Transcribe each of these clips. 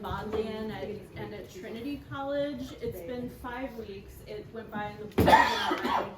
Bodleian and at Trinity College. It's been 5 weeks. It went by in the blink of an eye.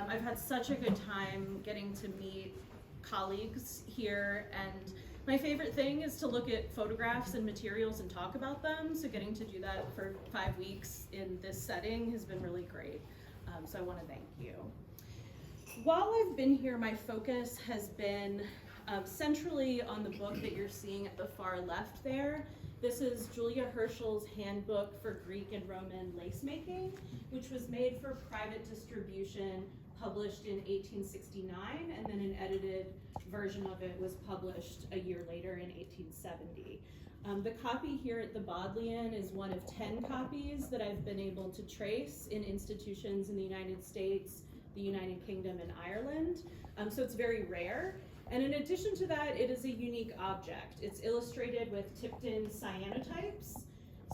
I've had such a good time getting to meet colleagues here, and my favorite thing is to look at photographs and materials and talk about them. So getting to do that for 5 weeks in this setting has been really great. So I want to thank you. While I've been here, my focus has been centrally on the book that you're seeing at the far left there. This is Julia Herschel's Handbook for Greek and Roman Lace Making, which was made for private distribution, published in 1869, and then an edited version of it was published a year later in 1870. The copy here at the Bodleian is one of 10 copies that I've been able to trace in institutions in the United States, the United Kingdom, and Ireland. So it's very rare. And in addition to that, it is a unique object. It's illustrated with tipped-in cyanotypes.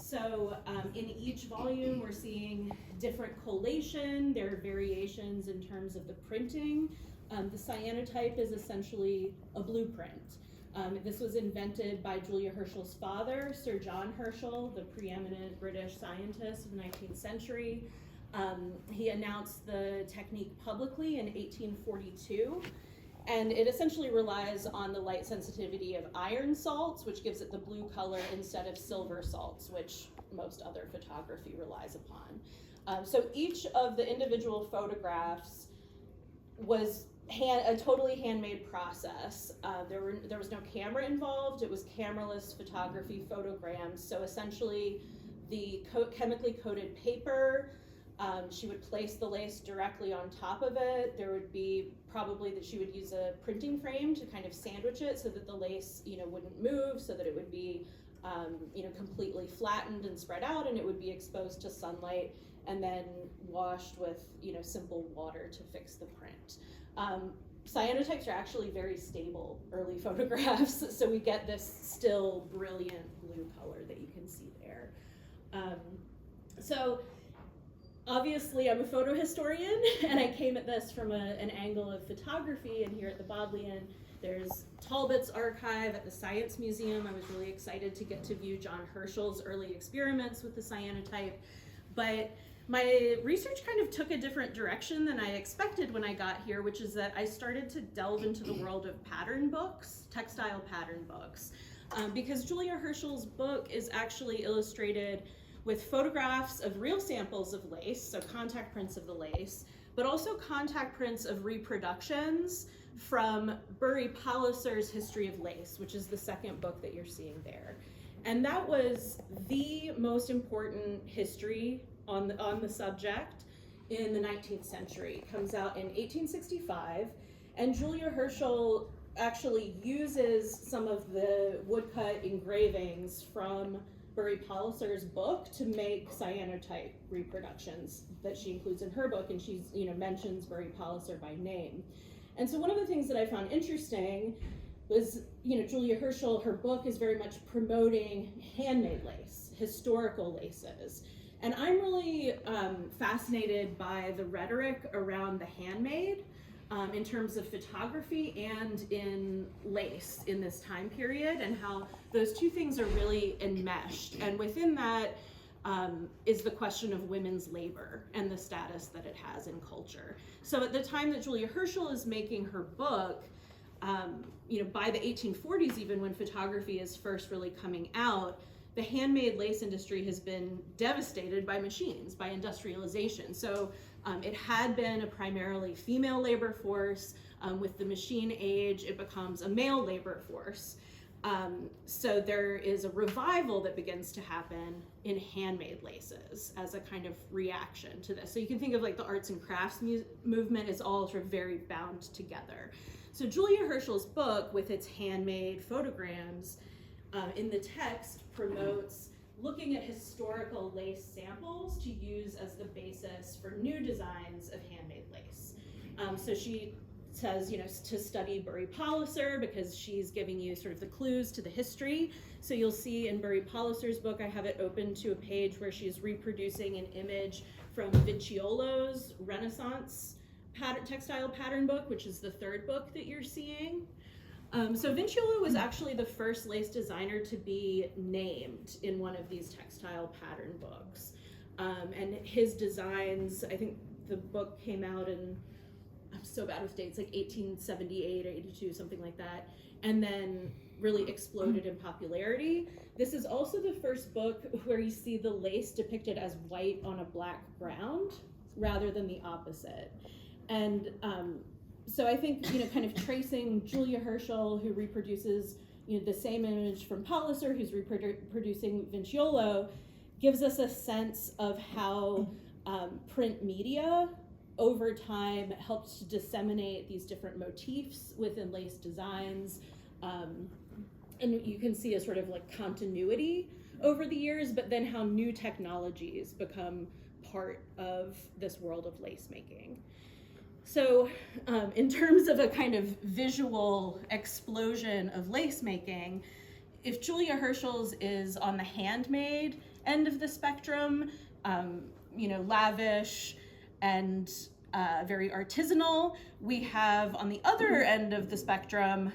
So in each volume, we're seeing different collation. There are variations in terms of the printing. The cyanotype is essentially a blueprint. This was invented by Julia Herschel's father, Sir John Herschel, the preeminent British scientist of the 19th century. He announced the technique publicly in 1842. And it essentially relies on the light sensitivity of iron salts, which gives it the blue color instead of silver salts, which most other photography relies upon. So each of the individual photographs was a totally handmade process. There was no camera involved. It was cameraless photography photograms. So essentially the chemically coated paper, she would place the lace directly on top of it. There would be probably that she would use a printing frame to kind of sandwich it so that the lace, wouldn't move, so that it would be, completely flattened and spread out, and it would be exposed to sunlight and then washed with, simple water to fix the print. Cyanotypes are actually very stable early photographs, so we get this still brilliant blue color that you can see there. Obviously, I'm a photo historian, and I came at this from an angle of photography, and here at the Bodleian, there's Talbot's archive at the Science Museum. I was really excited to get to view John Herschel's early experiments with the cyanotype, but my research kind of took a different direction than I expected when I got here, which is that I started to delve into the world of pattern books, textile pattern books, because Julia Herschel's book is actually illustrated with photographs of real samples of lace, so contact prints of the lace, but also contact prints of reproductions from Bury Palliser's History of Lace, which is the second book that you're seeing there. And that was the most important history on the subject in the 19th century. It comes out in 1865, and Julia Herschel actually uses some of the woodcut engravings from Bury Palliser's book to make cyanotype reproductions that she includes in her book, and she's mentions Bury Palliser by name. And so one of the things that I found interesting was Julia Herschel, her book is very much promoting handmade lace, historical laces. And I'm really fascinated by the rhetoric around the handmade in terms of photography and in lace in this time period, and how those two things are really enmeshed. And within that is the question of women's labor and the status that it has in culture. So at the time that Julia Herschel is making her book, by the 1840s, even when photography is first really coming out, the handmade lace industry has been devastated by machines, by industrialization. So it had been a primarily female labor force. With the machine age, it becomes a male labor force. So there is a revival that begins to happen in handmade laces as a kind of reaction to this. So you can think of like the arts and crafts movement is all sort of very bound together. So Julia Herschel's book, with its handmade photograms, in the text promotes looking at historical lace samples to use as the basis for new designs of handmade lace. So she says, to study Bury Palliser because she's giving you sort of the clues to the history. So you'll see in Bury Palliser's book, I have it open to a page where she's reproducing an image from Vinciolo's Renaissance textile pattern book, which is the third book that you're seeing. So Vinciolo was actually the first lace designer to be named in one of these textile pattern books. And his designs, I think the book came out in, I'm so bad with dates, like 1878 or 82, something like that, and then really exploded in popularity. This is also the first book where you see the lace depicted as white on a black ground rather than the opposite. And so I think, kind of tracing Julia Herschel, who reproduces, the same image from Palliser, who's reproducing Vinciolo, gives us a sense of how print media over time helped to disseminate these different motifs within lace designs. And you can see a sort of like continuity over the years, but then how new technologies become part of this world of lace making. So in terms of a kind of visual explosion of lace making, if Julia Herschel's is on the handmade end of the spectrum, lavish and very artisanal, we have on the other end of the spectrum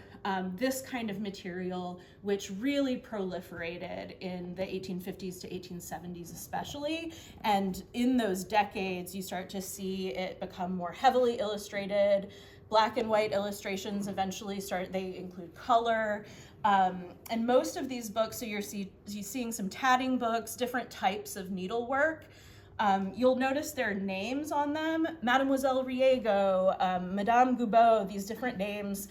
this kind of material, which really proliferated in the 1850s to 1870s especially. And in those decades, you start to see it become more heavily illustrated. Black and white illustrations eventually they include color. And most of these books, so you're seeing some tatting books, different types of needlework. You'll notice their names on them. Mademoiselle Riego, Madame Goubeau, these different names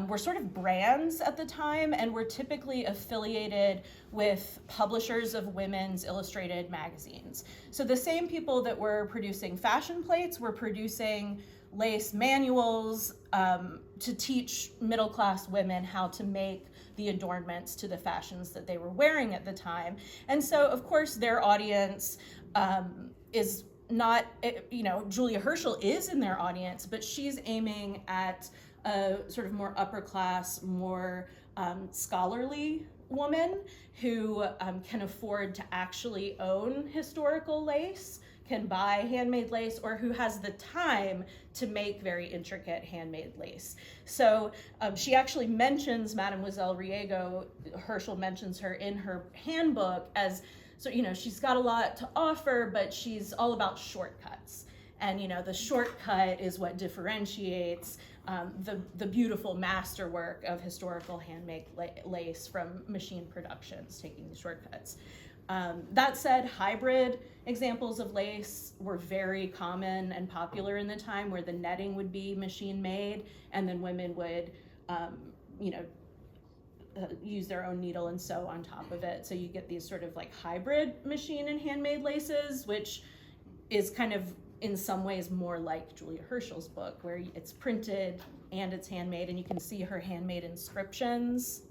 were sort of brands at the time and were typically affiliated with publishers of women's illustrated magazines. So the same people that were producing fashion plates were producing lace manuals to teach middle-class women how to make the adornments to the fashions that they were wearing at the time. And so, of course, their audience is not, Julia Herschel is in their audience, but she's aiming at a sort of more upper class, more scholarly woman who can afford to actually own historical lace, can buy handmade lace, or who has the time to make very intricate handmade lace. So she actually mentions Mademoiselle Riego. Herschel mentions her in her handbook as, so, she's got a lot to offer, but she's all about shortcuts. And, the shortcut is what differentiates the beautiful masterwork of historical handmade lace from machine productions, taking the shortcuts. That said, hybrid examples of lace were very common and popular in the time, where the netting would be machine made, and then women would, use their own needle and sew on top of it. So you get these sort of like hybrid machine and handmade laces, which is kind of in some ways more like Julia Herschel's book, where it's printed and it's handmade, and you can see her handmade inscriptions.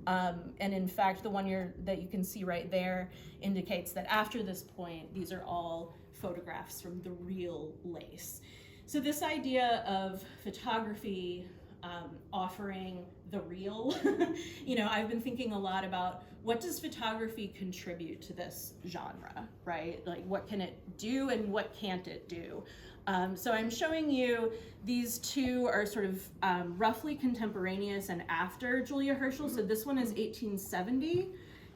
And in fact, the one that you can see right there indicates that after this point, these are all photographs from the real lace. So this idea of photography offering the real, I've been thinking a lot about what does photography contribute to this genre, right? Like what can it do and what can't it do? So I'm showing you these two are sort of roughly contemporaneous and after Julia Herschel. So this one is 1870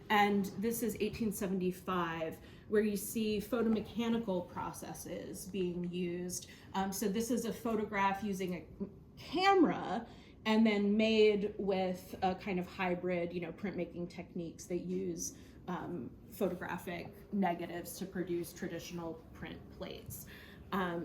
and this is 1875, where you see photomechanical processes being used. So this is a photograph using a camera and then made with a kind of hybrid, printmaking techniques that use photographic negatives to produce traditional print plates.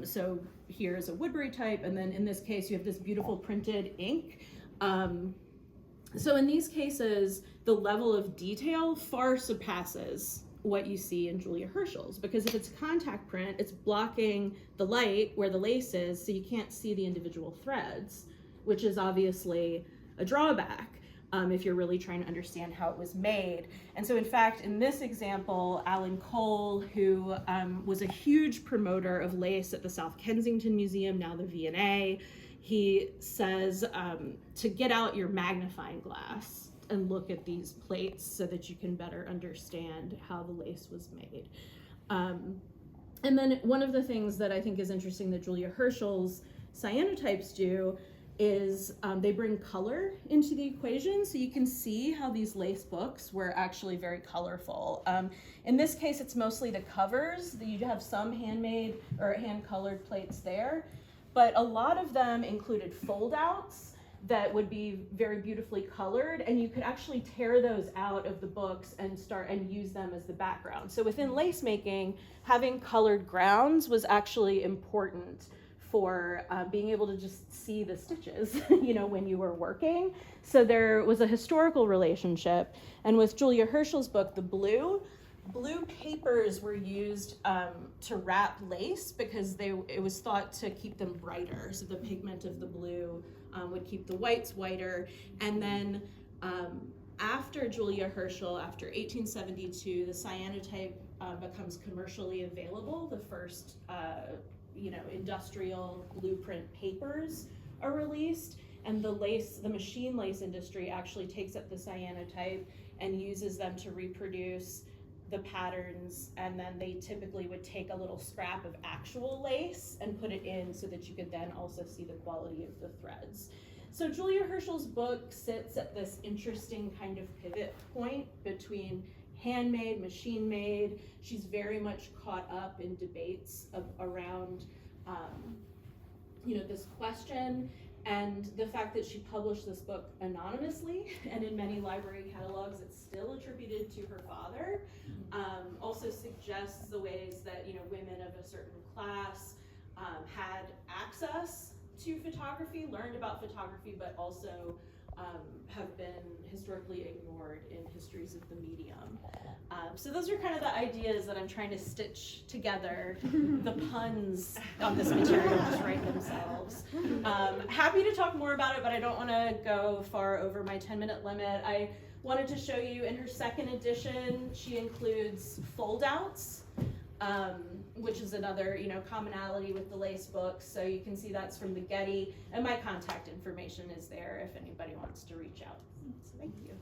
So here's a Woodbury type, and then in this case you have this beautiful printed ink. So in these cases, the level of detail far surpasses what you see in Julia Herschel's, because if it's contact print, it's blocking the light where the lace is, so you can't see the individual threads, which is obviously a drawback if you're really trying to understand how it was made. And so in fact, in this example, Alan Cole, who was a huge promoter of lace at the South Kensington Museum, now the V&A, he says to get out your magnifying glass and look at these plates so that you can better understand how the lace was made. And then one of the things that I think is interesting that Julia Herschel's cyanotypes do is they bring color into the equation. So you can see how these lace books were actually very colorful. In this case, it's mostly the covers. You have some handmade or hand-colored plates there, but a lot of them included fold-outs that would be very beautifully colored, and you could actually tear those out of the books and start and use them as the background. So within lace making, having colored grounds was actually important for being able to just see the stitches, you know, when you were working. So there was a historical relationship. And with Julia Herschel's book, The Blue papers were used to wrap lace because it was thought to keep them brighter. So the pigment of the blue would keep the whites whiter. And then after Julia Herschel, after 1872, the cyanotype becomes commercially available. The first industrial blueprint papers are released, and the machine lace industry actually takes up the cyanotype and uses them to reproduce the patterns, and then they typically would take a little scrap of actual lace and put it in so that you could then also see the quality of the threads. So Julia Herschel's book sits at this interesting kind of pivot point between handmade, machine-made. She's very much caught up in debates around this question, and the fact that she published this book anonymously, and in many library catalogs it's still attributed to her father, also suggests the ways that women of a certain class had access to photography, learned about photography, but also have been historically ignored in histories of the medium. So those are kind of the ideas that I'm trying to stitch together. The puns on this material just write themselves. Happy to talk more about it, but I don't want to go far over my 10-minute limit. I wanted to show you in her second edition, she includes fold-outs, which is another commonality with the lace books. So you can see that's from the Getty, and my contact information is there if anybody wants to reach out. So thank you.